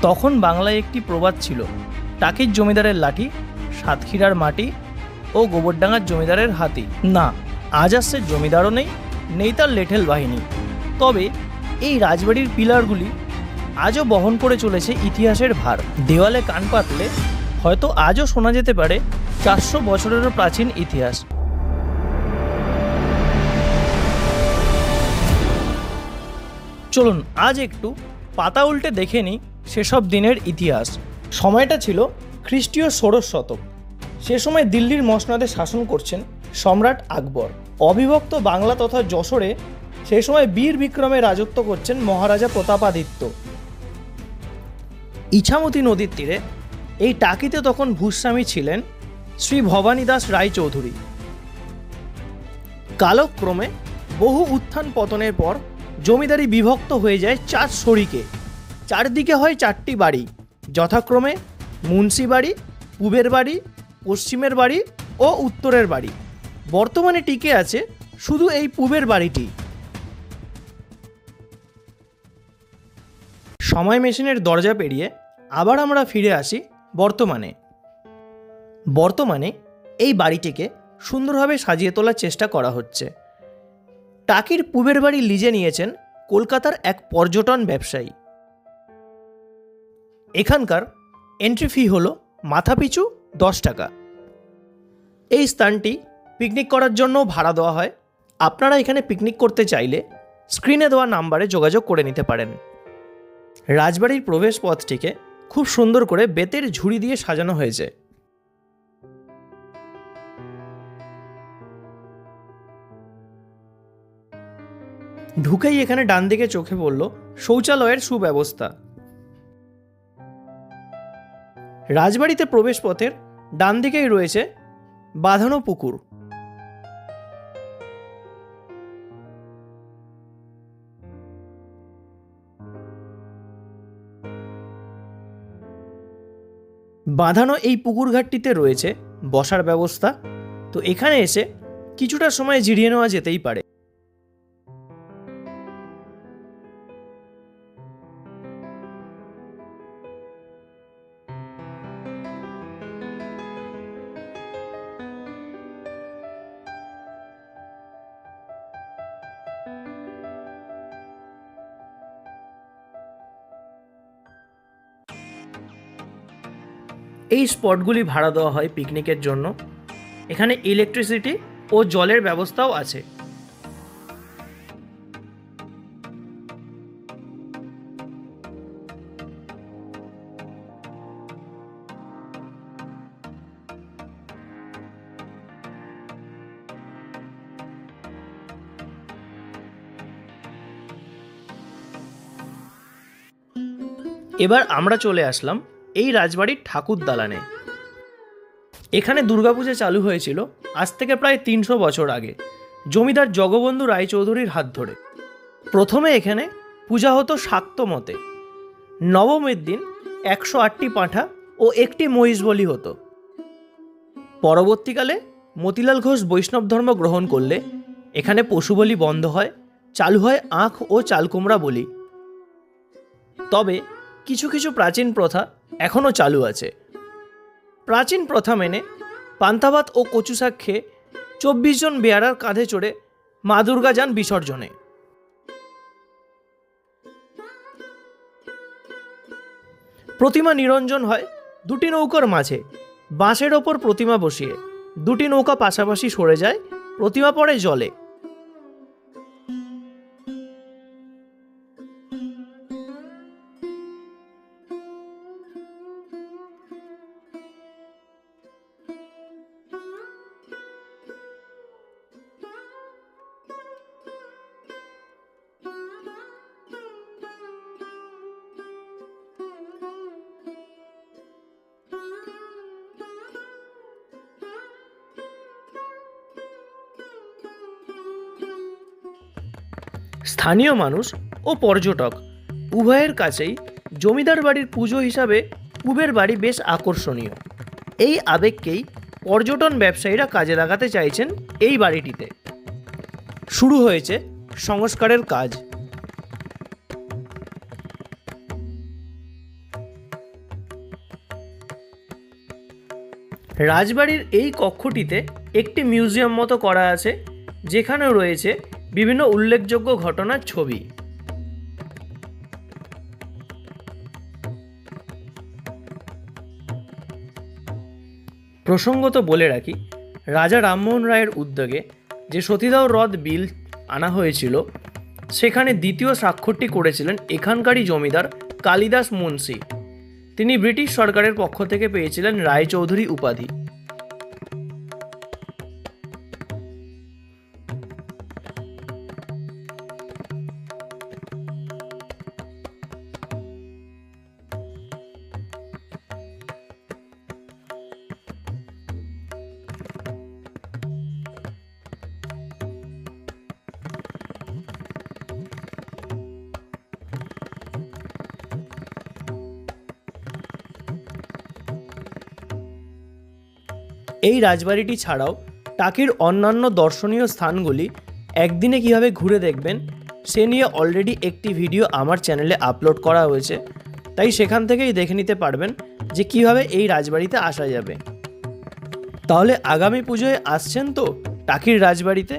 তখন বাংলায় একটি প্রবাদ ছিল, টাকির জমিদারের লাঠি, সাতক্ষীরার মাটি ও গোবরডাঙ্গার জমিদারের হাতি। না, আজ আর সে জমিদারও নেই, নেই তার লেঠেল বাহিনী। তবে এই রাজবাড়ির পিলারগুলি আজও বহন করে চলেছে ইতিহাসের ভার। দেওয়ালে কান পাতলে হয়তো আজও শোনা যেতে পারে 400 বছরেরও প্রাচীন ইতিহাস। চলুন আজ একটু পাতা উল্টে দেখে নিই সেসব দিনের ইতিহাস। সময়টা ছিল খ্রিস্টীয় ষোড়শ শতক। সে সময় দিল্লির মসনদে শাসন করছেন সম্রাট আকবর। অবিভক্ত বাংলা তথা যশোরে সেই সময় বীর বিক্রমে রাজত্ব করছেন মহারাজা প্রতাপাদিত্য। ইছামতি নদীর তীরে এই টাকিতে তখন ভূস্বামী ছিলেন শ্রী ভবানী দাস রায়চৌধুরী। কালক্রমে বহু উত্থান পতনের পর জমিদারি বিভক্ত হয়ে যায় 4 শরিকে। চারদিকে হয় 4টি বাড়ি, যথাক্রমে মুন্সি বাড়ি, পূবের বাড়ি, পশ্চিমের বাড়ি ও উত্তরের বাড়ি। বর্তমানে টিকে আছে শুধু এই পূবের বাড়িটি। সময় মেশিনের দরজা পেরিয়ে আবার আমরা ফিরে আসি বর্তমানে এই বাড়িটিকে সুন্দরভাবে সাজিয়ে তোলার চেষ্টা করা হচ্ছে। টাকির পূবের বাড়ি লিজে নিয়েছেন কলকাতার এক পর্যটন ব্যবসায়ী। এখানকার এন্ট্রি ফি হলো মাথাপিছু 10 টাকা। এই স্থানটি পিকনিক করার জন্য ভাড়া দেওয়া হয়। আপনারা এখানে পিকনিক করতে চাইলে স্ক্রিনে দেওয়া নাম্বারে যোগাযোগ করে নিতে পারেন। রাজবাড়ির প্রবেশ পথটিকে খুব সুন্দর করে বেতের ঝুড়ি দিয়ে সাজানো হয়েছে। ঢুকেই এখানে ডান দিকে চোখে পড়ল শৌচালয়ের সুব্যবস্থা। রাজবাড়িতে প্রবেশ পথের ডান দিকেই রয়েছে বাঁধানো পুকুর। বাঁধানো এই পুকুর ঘাটটিতে রয়েছে বসার ব্যবস্থা। তো এখানে এসে কিছুটা সময় জিরিয়ে নেওয়া যেতেই পারে। এই স্পটগুলি ভাড়া দেওয়া হয় পিকনিকের জন্য। এখানে ইলেকট্রিসিটি ও জলের ব্যবস্থাও আছে। এবার আমরা চলে আসলাম এই রাজবাড়ির ঠাকুর দালানে। এখানে দুর্গাপূজা চালু হয়েছিল আজ থেকে প্রায় 300 বছর আগে, জমিদার জগবন্ধু রায়চৌধুরীর হাত ধরে। প্রথমে এখানে পূজা হতো শাক্ত মতে। নবমীর দিন 108টি পাঁঠা ও একটি মহিষ বলি হতো। পরবর্তীকালে মতিলাল ঘোষ বৈষ্ণব ধর্ম গ্রহণ করলে এখানে পশু বলি বন্ধ হয়, চালু হয় আখ ও চালকুমড়া বলি। তবে কিছু কিছু প্রাচীন প্রথা এখনও চালু আছে। প্রাচীন প্রথা মেনে পান্তা ভাত ও কচু শাক খেয়ে 24 জন বেয়ারার কাঁধে চড়ে মা দুর্গা যান বিসর্জনে। প্রতিমা নিরঞ্জন হয় 2টি নৌকার মাঝে, বাঁশের ওপর প্রতিমা বসিয়ে। 2টি নৌকা পাশাপাশি সরে যায়, প্রতিমা পড়ে জলে। স্থানীয় মানুষ ও পর্যটক উভয়ের কাছেই জমিদার বাড়ির পুজো হিসাবে পূবের বাড়ি বেশ আকর্ষণীয়। এই আবেগকেই পর্যটন ব্যবসায়ীরা কাজে লাগাতে চাইছেন এই বাড়িটিতে। শুরু হয়েছে সংস্কারের কাজ। রাজবাড়ির এই কক্ষটিতে একটি মিউজিয়াম মতো করা আছে, যেখানে রয়েছে বিভিন্ন উল্লেখযোগ্য ঘটনার ছবি। প্রসঙ্গত বলে রাখি, রাজা রামমোহন রায়ের উদ্যোগে যে সতীদাহ হ্রদ বিল আনা হয়েছিল, সেখানে দ্বিতীয় স্বাক্ষরটি করেছিলেন এখানকারই জমিদার কালিদাস মুন্সি। তিনি ব্রিটিশ সরকারের পক্ষ থেকে পেয়েছিলেন রায়চৌধুরী উপাধি। এই রাজবাড়িটি ছাড়াও টাকির অন্যান্য দর্শনীয় স্থানগুলি একদিনে কিভাবে ঘুরে দেখবেন সে নিয়ে অলরেডি একটি ভিডিও আমার চ্যানেলে আপলোড করা হয়েছে, তাই সেখান থেকেই দেখে নিতে পারবেন যে কিভাবে এই রাজবাড়িতে আসা যাবে। তাহলে আগামী পুজোয় আসছেন তো টাকির রাজবাড়িতে?